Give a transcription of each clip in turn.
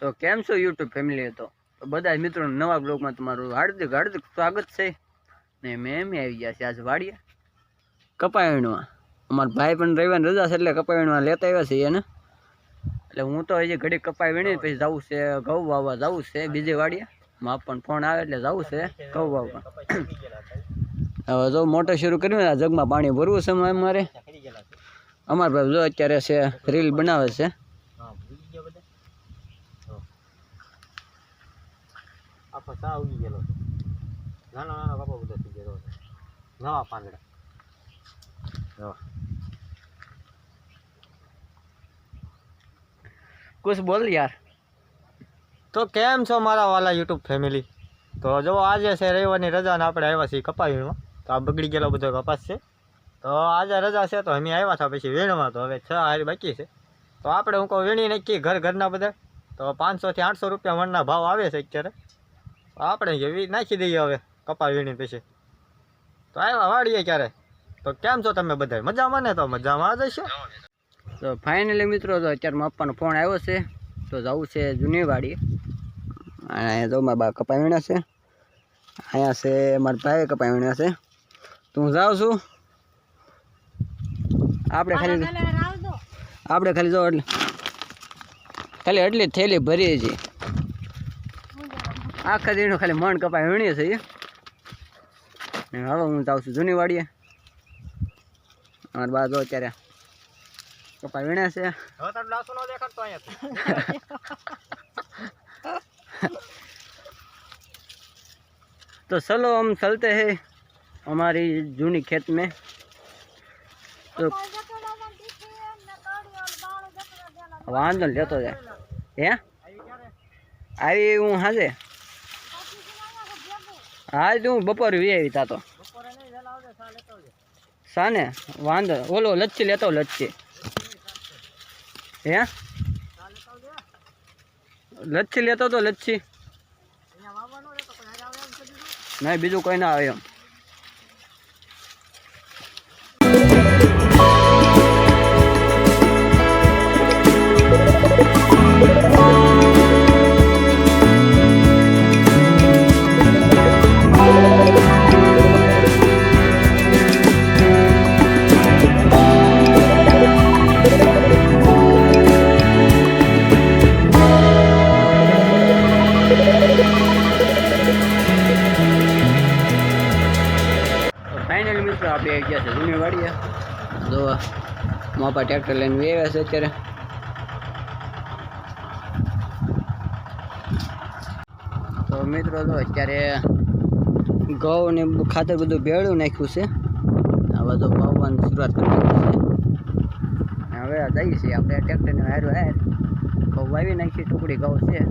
તો કેમ છો યુટ્યુબ ફેમિલી? તો બધા મિત્રો નવા બ્લોગમાં તમારું હાર્દિક હાર્દિક સ્વાગત છે ને મેં આવી ગયા છે આજ વાડીએ કપાયણમાં. અમારા ભાઈ પણ રવિવારની રજા છે એટલે કપાયણમાં લેતા આવ્યા છે એને. એટલે હું તો હજી ઘડી કપાઈ વીણી પછી જવું છે ઘઉં વાવવા જવું છે બીજી વાડીએ. માપ પણ ફોન આવે એટલે જવું છે ઘઉં વાવવા. હવે જો મોટર શરૂ કર્યું ને જગમાં પાણી ભરવું છે અમારે. અમારા ભાઈ જો અત્યારે છે રીલ બનાવે છે. આખો સા ઉગી ગયેલો છે. નાનો નાનો કપો બધો થઈ ગયો છે. નવા પાંદડા. कुछ बोल यार. તો કેમ છો મારા વાલા યુટ્યુબ ફેમિલી? તો જો આજે છે રવિવારની રજા ને આપણે આવ્યા છીએ કપાવીમાં. તો આ બગડી ગયેલો બધો કપાસ છે. તો આજે રજા છે તો અમે આવ્યા હતા પછી વીણવા. તો હવે 6 હારી બાકી છે. તો આપણે હું કહું વીણી નાખીએ ઘરના બધા. તો 500 થી 800 રૂપિયા મણના ભાવ આવે છે અત્યારે. આપણે જેવી નાખી દઈએ હવે કપા વીણી પછી. તો આવ્યા વાળીએ ક્યારે. તો કેમ છો તમે બધા? મજામાં ને? તો મજામાં જ હશો. તો ફાઇનલી મિત્રો તો અત્યારે મારા પપ્પાનો ફોન આવ્યો છે તો જવું છે જૂની વાડી. અહીંયા તો મારા બા કપાઈ વીણ્યા છે. અહીંયા છે મારા ભાઈ કપાઈ વીણ્યા છે. તો હું જાઉં છું. આપણે ખાલી જાઓ એટલે ખાલી એટલી જ થેલી ભરીએ છીએ. આખા દીનો ખાલી મણ કપાઈ વીણીએ છીએ. હવે હું જાઉં છું જૂની વાડીએ. અમારા બા જો અત્યારે કપાઈ વીણ્યા છે. तो चलो हम चलते हैं हमारी जूनी खेत में. तो वांधो लेतो जाए हे आई हूँ हाजे आज हूँ बपोर वी आई था तो साने वांधो ओलो लच्छी लेतो लच्छी हे लच्छी लेतो तो लच्छी नहीं बीजू कोई ना आवे. फाइनली मित्रों આપણે આવી ગયા છે જૂની વાડીએ. જો માપા ટ્રેક્ટર લઈને વેવ્યા છે અત્યારે. તો મિત્રો જો અત્યારે ઘઉં ને ખાતર બધું ભેળું નાખ્યું છે. હવે તો વાવવાની શરૂઆત કરી દીધી છે. હવે જઈએ છીએ આપણે ટ્રેક્ટરને હારું હાર ઘઉં વાવી નાખીએ. ટુકડી ઘઉં છે.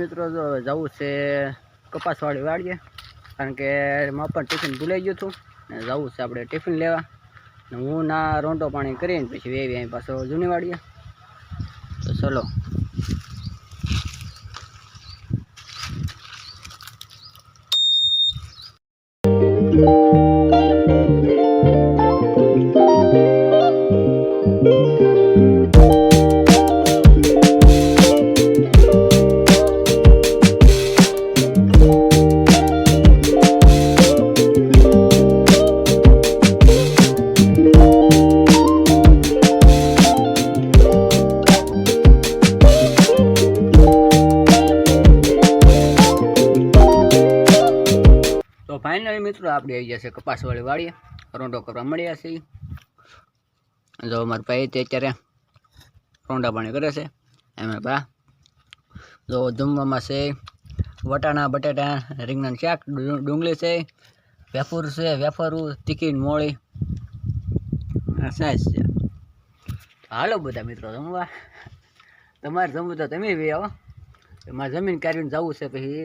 મિત્રો જો જવું છે કપાસવાળી વાડીએ, કારણ કે એમાં પણ ટિફિન ભૂલાઈ ગયું હતું ને જવું છે આપણે ટિફિન લેવા. ને હું ના રોંટો પાણી કરીને પછી વેવી અહીં પાછો જૂની વાડીએ. તો ચલો. ફાઇનલી મિત્રો આપણે આવી ગયા છે કપાસવાળી વાડીએ, રોંડો કરવા મળ્યા છીએ. જો મારા ભાઈ તે અત્યારે રોંડા પાણી કરે છે. એમાં બા જો જમવામાં છે વટાણા બટાટા રીંગણાનું શાક, ડુંગળી છે, વેફર છે, વેફરું તીખી મોળી સાસ છે. હાલો બધા મિત્રો જમવા. તમારે જમવું તો તમે બી આવો. મારે જમીન કાઢીને જવું છે પછી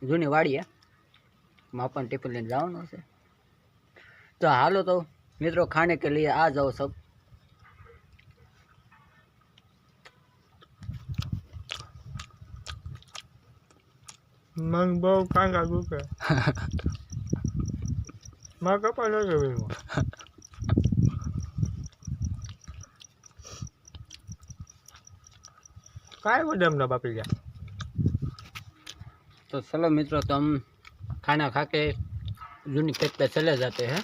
જૂની વાડીએ, માં પણ ટિફિન લઈને જવાનું છે. તો હાલો તો મિત્રો ખાने के लिए आ जाओ सब. મંગ બહુ કાંગા ગુકે માં કપા ન ગયો काय वो डम ना बापी जा. तो चलो मित्रों, तो हम खाना खा के जूनी खेत पे चले जाते हैं.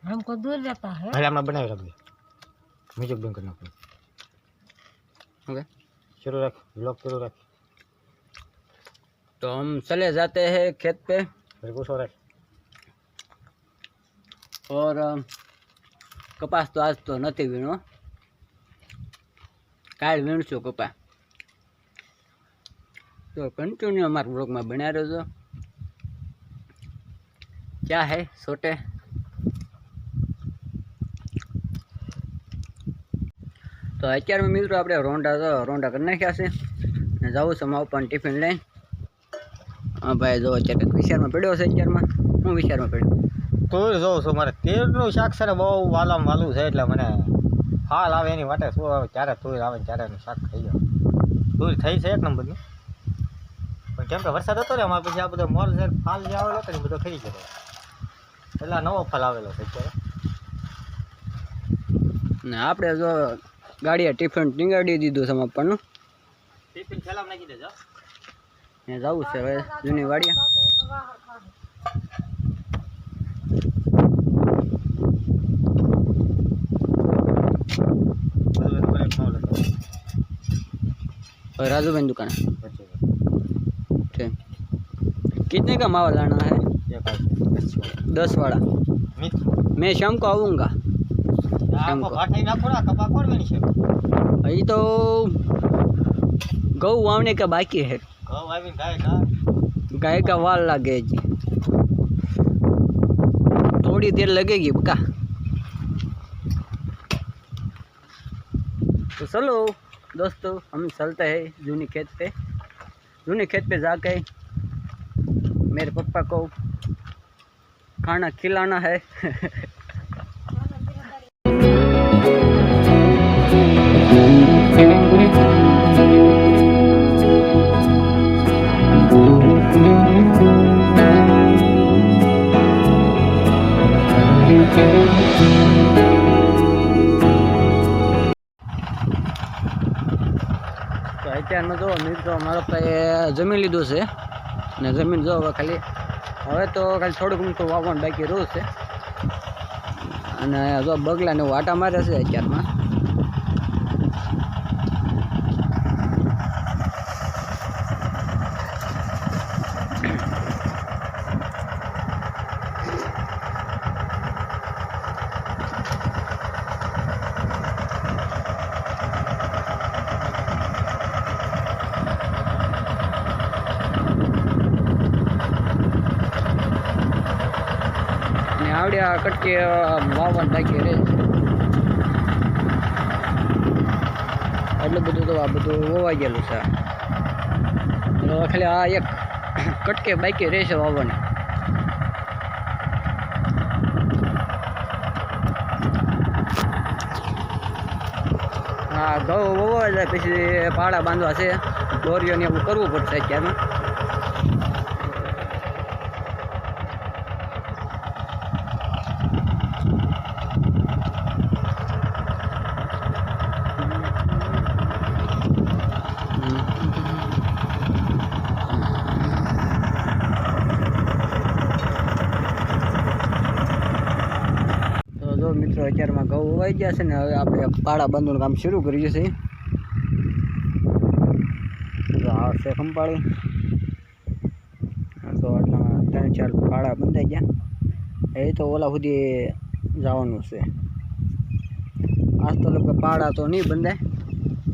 हमको दूर रहता है. अरे हम बनाए रख दे, म्यूजिक बंद करना पड़ेगा. ओके शुरू रख, ब्लॉग शुरू रख. तो हम चले जाते हैं खेत पे. फिर कुछ हो रहा है. और कपास तो आज तो नहीं वीणो, काल वीणशो कपा. तो कंटिन्यू हमारे ब्लॉग में बना रहो. क्या है छोटे. तो अत्यार में मित्रों આપણે રોંડા કરી નાખ્યા છે ને જવું છે માવ પણ ટિફિન લઈને. હા ભાઈ જો અત્યારે વિચારમાં પડ્યો છે. અત્યારમાં હું વિચારમાં પડ્યો તો જોઉં છું મારે તેરનું શાક છે ને બહુ વાલામ વાલું છે, એટલે મને હાલ આવે એની માટે શું આવે ત્યારે તુર આવે ત્યારે એનું શાક ખાઈ જાવ. તુર થઈ છે એક નંબરની, પણ કેમ કે વરસાદ હતો ને અમારે પછી આ બધો મોલ છે ફાલ જે આવેલો હતો ને બધો ખરી ગયો. એટલે નવો ફાલ આવેલો છે અત્યારે. ને આપણે જો ગાડીએ ટિફિન ટીંગાડી દીધું છે આપણનું. ટિફિન થેલામાં નાખી દેજો. ને જવું છે હવે જૂની વાડીએ. राजूबेन दुकान है. ठीक. कितने का मावा लाना है? 10 वाला. मैं शाम को आऊँगा. शाम को. अभी तो गौ वावने का बाकी है. गाय का वाल लगे जी, थोड़ी देर लगेगी बका. तो चलो दोस्तों, हम चलते हैं जूनी खेत पे. जूनी खेत पे जाके मेरे पापा को खाना खिलाना है. તો અત્યારમાં જો મિત્રો મારો પાસે જમીન લીધું છે ને જમીન જો હવે તો ખાલી થોડુંક ઊંચું વાવવાનું બાકી રહ્યું છે. અને જો બગલાને વાટા મારે છે અત્યારમાં. આવડ્યા કટકે વાવવાનું બાકી રહે છે. એટલું બધું તો આ બધું વવાઈ ગયેલું છે. તો ખાલી આ એક કટકે બાકી રહેશે વાવવાની. હા ઘઉં વવા જાય પછી પાડા બાંધવા છે, દોરીઓ ને એવું કરવું પડશે અત્યારમાં. તો મિત્રો અત્યારમાં ઘઉં વવાઈ ગયા છે ને હવે આપણે પાડા બાંધવાનું કામ શરૂ કરીએ છીએ. તો આ છે ખંપાળી. તો આટલા 3-4 પાડા બંધાઈ ગયા. એ તો ઓલા સુધી જવાનું છે. આજ તો લોકો પાડા તો નહીં બંધાય,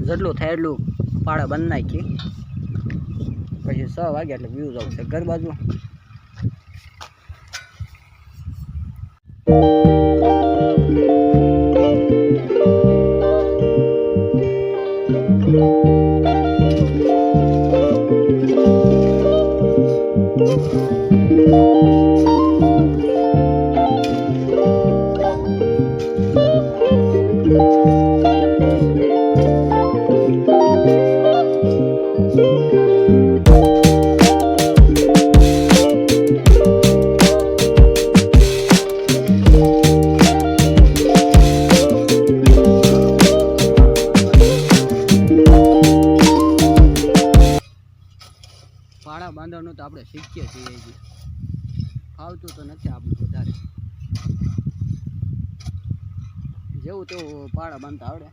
જેટલું થાય એટલું પાડા બંધ નાખીએ. પછી 6 વાગ્યા એટલે વ્યૂ જવું છે ઘર બાજુ. પાડા બાંધવાનું તો આપણે શીખીએ છીએ, હજી ફાવતું તો નથી આપણે વધારે. જેવું તેવું પાડા બાંધતા આવડે.